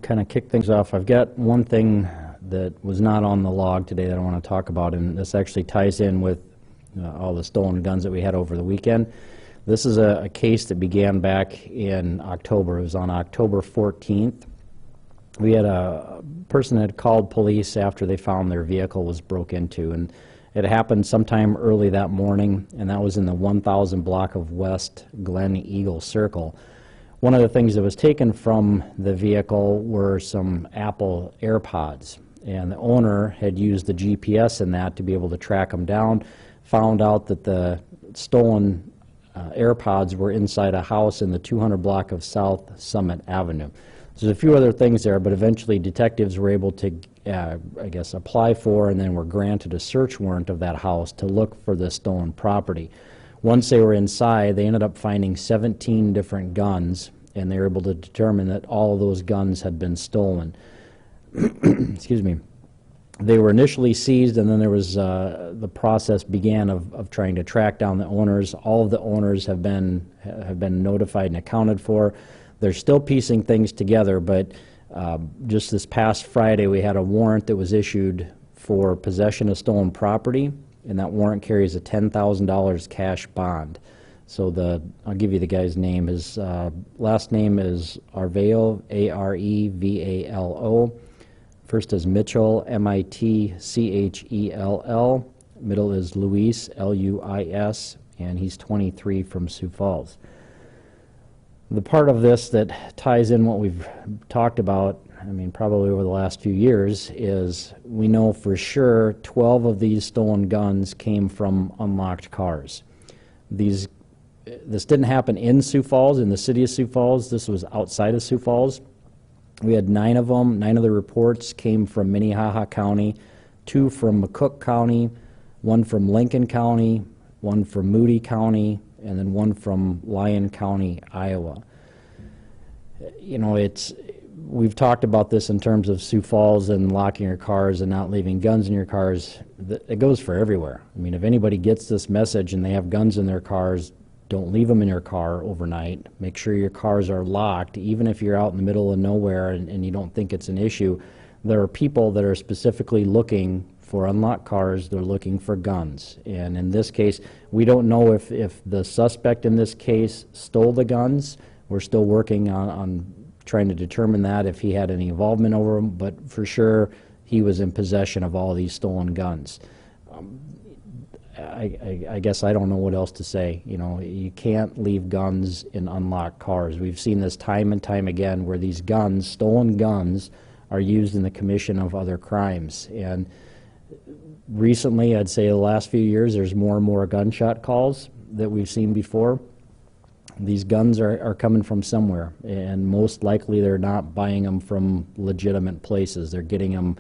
kind of kick things off. I've got one thing that was not on the log today that I want to talk about, and this actually ties in with all the stolen guns that we had over the weekend. This is a case that began back in October. It was on October 14th. We had a person that called police after they found their vehicle was broke into, and it happened sometime early that morning, and that was in the 1000 block of West Glen Eagle Circle. One of the things that was taken from the vehicle were some Apple AirPods, and the owner had used the GPS in that to be able to track them down, found out that the stolen AirPods were inside a house in the 200 block of South Summit Avenue. There's a few other things there, but eventually detectives were able to, I guess, apply for and then were granted a search warrant of that house to look for the stolen property. Once they were inside, they ended up finding 17 different guns, and they were able to determine that all of those guns had been stolen. Excuse me. They were initially seized, and then there was the process began of trying to track down the owners. All of the owners have been notified and accounted for. They're still piecing things together, but just this past Friday we had a warrant that was issued for possession of stolen property, and that warrant carries a $10,000 cash bond. So I'll give you the guy's name. His last name is Arevalo, Arevalo. First is Mitchell, Mitchell. Middle is Luis, Luis, and he's 23 from Sioux Falls. The part of this that ties in what we've talked about, I mean, probably over the last few years, is we know for sure 12 of these stolen guns came from unlocked cars. This didn't happen in Sioux Falls, in the city of Sioux Falls. This was outside of Sioux Falls. We had 9 of them. 9 of the reports came from Minnehaha County, 2 from McCook County, 1 from Lincoln County, 1 from Moody County, and then 1 from Lyon County, Iowa. You know, we've talked about this in terms of Sioux Falls and locking your cars and not leaving guns in your cars. It goes for everywhere. I mean, if anybody gets this message and they have guns in their cars, don't leave them in your car overnight. Make sure your cars are locked, even if you're out in the middle of nowhere and you don't think it's an issue. There are people that are specifically looking for unlocked cars. They're looking for guns. And in this case, we don't know if the suspect in this case stole the guns. We're still working on trying to determine that, if he had any involvement over them, but for sure he was in possession of all these stolen guns. I guess I don't know what else to say. You know, you can't leave guns in unlocked cars. We've seen this time and time again where these guns, stolen guns, are used in the commission of other crimes. And recently, I'd say the last few years, there's more and more gunshot calls that we've seen before. These guns are coming from somewhere, and most likely they're not buying them from legitimate places. They're getting them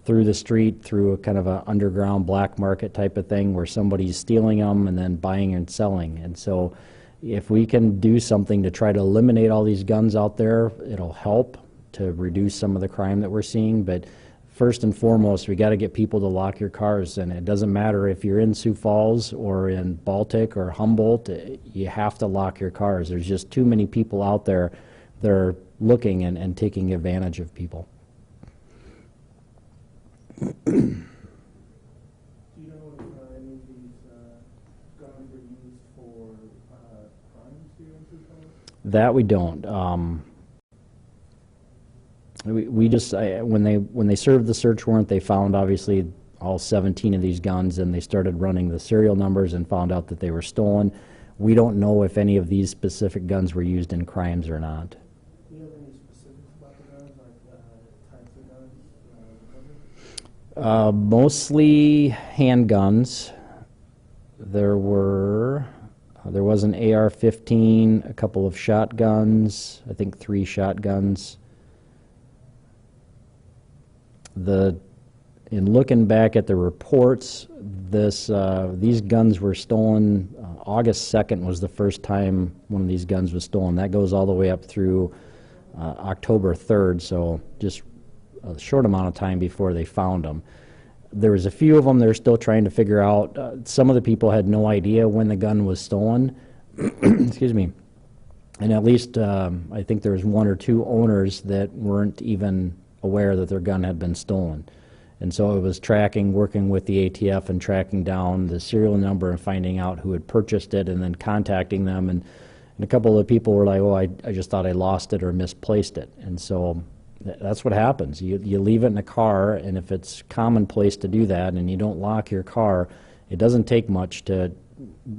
through the street, through a kind of an underground black market type of thing where somebody's stealing them and then buying and selling. And so if we can do something to try to eliminate all these guns out there, it'll help to reduce some of the crime that we're seeing. But first and foremost, we got to get people to lock your cars, and it doesn't matter if you're in Sioux Falls or in Baltic or Humboldt, you have to lock your cars. There's just too many people out there that are looking and taking advantage of people. Do you know if any of these guns were used for crimes here in Sioux Falls? That we don't. We just when they served the search warrant, they found obviously all 17 of these guns, and they started running the serial numbers and found out that they were stolen. We don't know if any of these specific guns were used in crimes or not. Do you have any specifics about the guns, like types of guns? Mostly handguns. There was an AR-15, a couple of shotguns, I think 3 shotguns. In looking back at the reports, these guns were stolen. August 2nd was the first time one of these guns was stolen. That goes all the way up through October 3rd, so just a short amount of time before they found them. There was a few of them they're still trying to figure out. Some of the people had no idea when the gun was stolen. Excuse me. And at least, I think there was one or two owners that weren't even aware that their gun had been stolen. And so it was tracking, working with the ATF and tracking down the serial number and finding out who had purchased it and then contacting them. And a couple of the people were like, oh, I just thought I lost it or misplaced it. And so that's what happens. You leave it in a car, and if it's commonplace to do that and you don't lock your car, it doesn't take much to,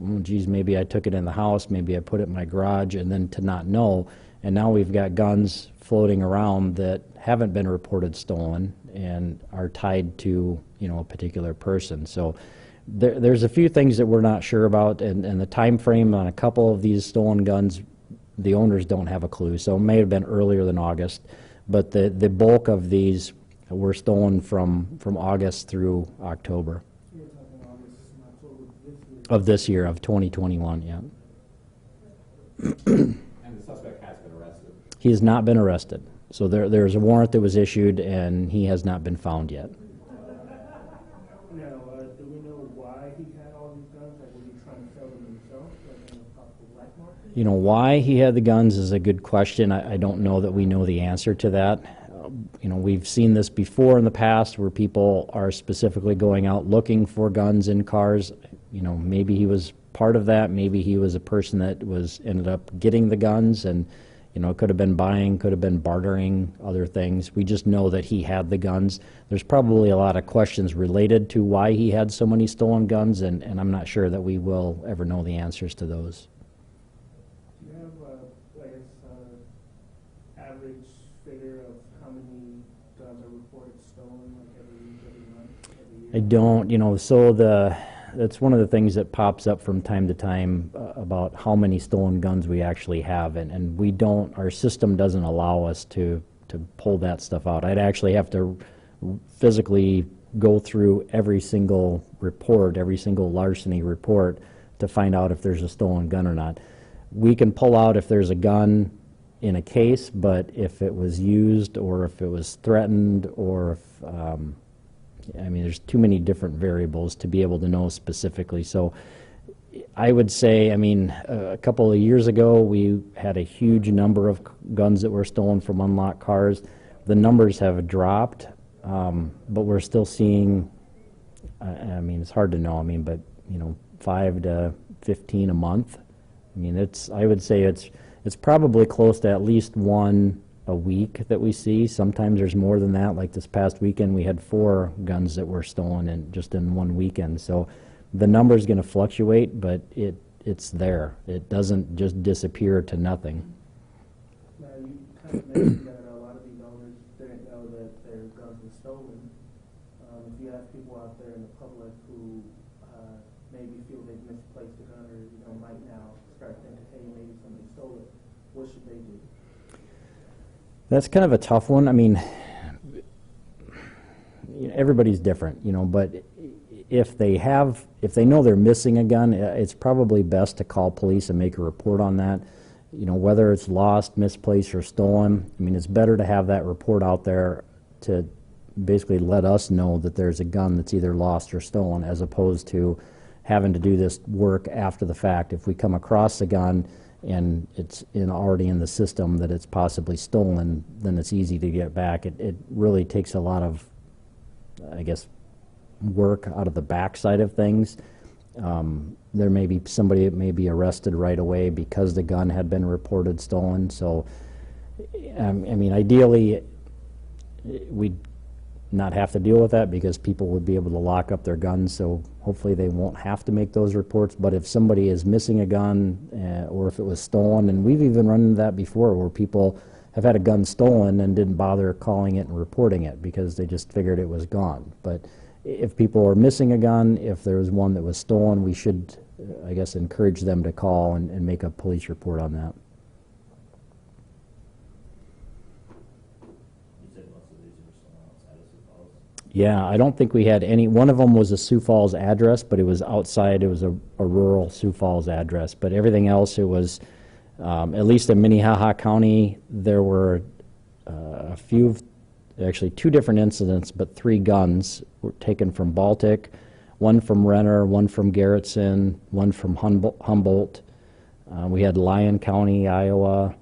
oh, geez, maybe I took it in the house, maybe I put it in my garage, and then to not know. And now we've got guns floating around that haven't been reported stolen and are tied to, a particular person. So there's a few things that we're not sure about, and the time frame on a couple of these stolen guns, the owners don't have a clue. So it may have been earlier than August, but the bulk of these were stolen from August through October. You're talking August and October this year. Of this year, of 2021, yeah. And the suspect has been arrested. He has not been arrested. So there's a warrant that was issued, and he has not been found yet. Now, do we know why he had all these guns? Like, was he trying to sell them himself, like in a possible black market? Why he had the guns is a good question. I don't know that we know the answer to that. We've seen this before in the past where people are specifically going out looking for guns in cars. Maybe he was part of that. Maybe he was a person that ended up getting the guns, and it could have been buying, could have been bartering, other things. We just know that he had the guns. There's probably a lot of questions related to why he had so many stolen guns, and I'm not sure that we will ever know the answers to those. Do you have, average figure of how many guns are reported stolen, like every month, every year? I don't, so that's one of the things that pops up from time to time about how many stolen guns we actually have, and our system doesn't allow us to pull that stuff out. I'd actually have to physically go through every single report, every single larceny report, to find out if there's a stolen gun or not. We can pull out if there's a gun in a case, but if it was used or if it was threatened or if there's too many different variables to be able to know specifically. So I would say, a couple of years ago, we had a huge number of guns that were stolen from unlocked cars. The numbers have dropped, but we're still seeing, it's hard to know, but 5 to 15 a month. I would say it's probably close to at least one a week that we see. Sometimes there's more than that. Like this past weekend, we had 4 guns that were stolen just in one weekend. So the number is going to fluctuate, but it's there. It doesn't just disappear to nothing. Now, you kind of mentioned that a lot of these owners didn't know that their guns were stolen. If you have people out there in the public who maybe feel they've misplaced a gun or might now start thinking, hey, maybe somebody stole it, what should they do? That's kind of a tough one. Everybody's different, but if they know they're missing a gun, it's probably best to call police and make a report on that. Whether it's lost, misplaced, or stolen, it's better to have that report out there to basically let us know that there's a gun that's either lost or stolen, as opposed to having to do this work after the fact. If we come across the gun and it's already in the system that it's possibly stolen, then it's easy to get back. It really takes a lot of, work out of the backside of things. There may be somebody that may be arrested right away because the gun had been reported stolen. So, ideally, we'd not have to deal with that because people would be able to lock up their guns, so hopefully they won't have to make those reports. But if somebody is missing a gun or if it was stolen, and we've even run into that before where people have had a gun stolen and didn't bother calling it and reporting it because they just figured it was gone. But if people are missing a gun, if there was one that was stolen, we should, encourage them to call and make a police report on that. Yeah, I don't think we had any. One of them was a Sioux Falls address, but it was outside. It was a rural Sioux Falls address. But everything else, it was, at least in Minnehaha County, there were a few, actually 2 different incidents, but 3 guns were taken from Baltic, one from Renner, one from Garrettson, one from Humboldt. We had Lyon County, Iowa,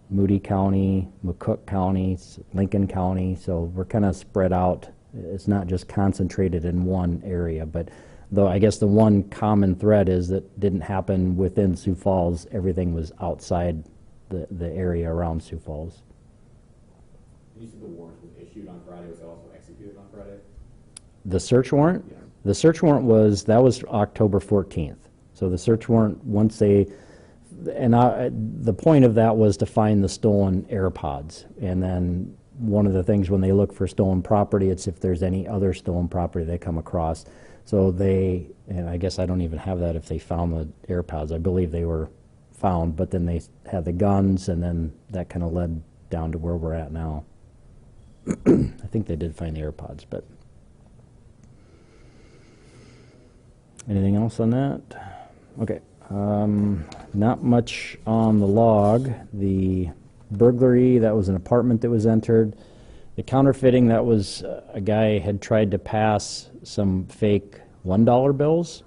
Moody County, McCook County, Lincoln County, so we're kind of spread out. It's not just concentrated in one area, but though I guess the one common thread is that didn't happen within Sioux Falls. Everything was outside the area around Sioux Falls. You said the warrant was issued on Friday, was it also executed on Friday? The search warrant? Yeah. The search warrant was October 14th. So the search warrant, once they, the point of that was to find the stolen AirPods. And then one of the things when they look for stolen property, it's if there's any other stolen property they come across. So they, and I guess I don't even have that if they found the AirPods. I believe they were found, but then they had the guns, and then that kind of led down to where we're at now. I think they did find the AirPods, but anything else on that? Okay. Not much on the log. The burglary, that was an apartment that was entered. The counterfeiting, that was a guy had tried to pass some fake $1 bills.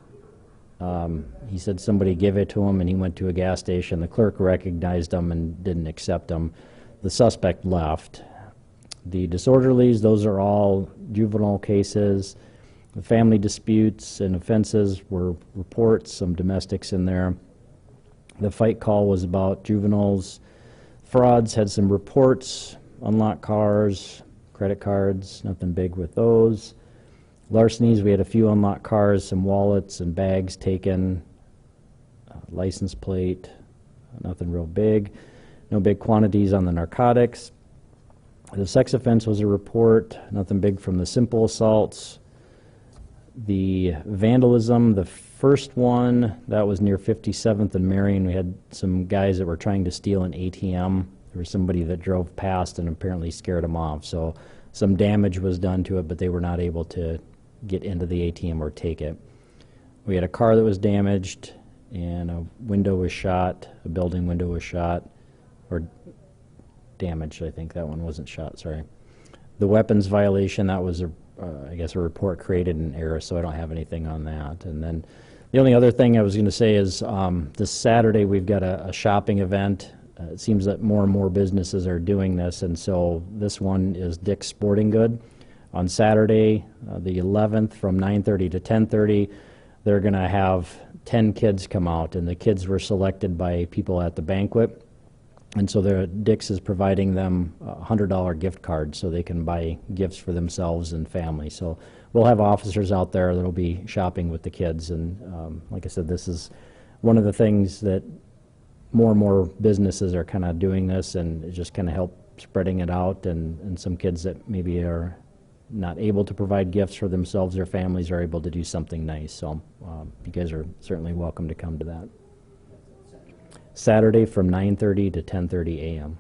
He said somebody gave it to him, and he went to a gas station. The clerk recognized him and didn't accept him. The suspect left. The disorderlies, those are all juvenile cases. The family disputes and offenses were reports, some domestics in there. The fight call was about juveniles. Frauds had some reports, unlocked cars, credit cards, nothing big with those. Larcenies, we had a few unlocked cars, some wallets and bags taken, license plate, nothing real big. No big quantities on the narcotics. The sex offense was a report, nothing big from the simple assaults. The vandalism, the first one, that was near 57th and Marion. We had some guys that were trying to steal an ATM. There was somebody that drove past and apparently scared them off. So some damage was done to it, but they were not able to get into the ATM or take it. We had a car that was damaged, and a window was shot, a building window was shot, or damaged, I think. That one wasn't shot, sorry. The weapons violation, that was, I guess, a report created in error, so I don't have anything on that. And then the only other thing I was going to say is this Saturday we've got a shopping event. It seems that more and more businesses are doing this, and so this one is Dick's Sporting Good. On Saturday, the 11th, from 9:30 to 10:30, they're going to have 10 kids come out, and the kids were selected by people at the banquet. And so Dick's is providing them a $100 gift card so they can buy gifts for themselves and family. So we'll have officers out there that'll be shopping with the kids. And like I said, this is one of the things that more and more businesses are kind of doing this, and it just kind of help spreading it out. And some kids that maybe are not able to provide gifts for themselves or families are able to do something nice. So you guys are certainly welcome to come to that. Saturday from 9:30 to 10:30 a.m.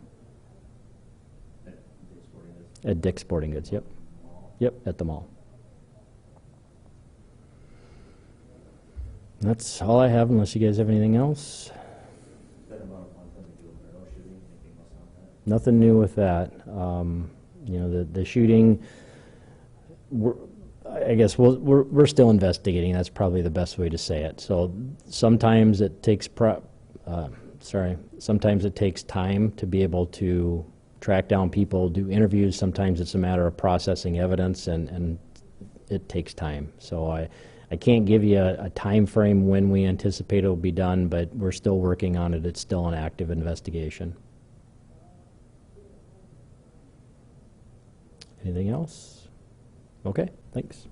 At Dick's Sporting Goods, yep. Yep, at the mall. That's all I have, unless you guys have anything else. Nothing new with that. You know, the shooting, I guess we're still investigating. That's probably the best way to say it. So sometimes it takes sometimes it takes time to be able to track down people, do interviews. Sometimes it's a matter of processing evidence, and it takes time. So I can't give you a time frame when we anticipate it will be done, but we're still working on it. It's still an active investigation. Anything else? Okay, thanks.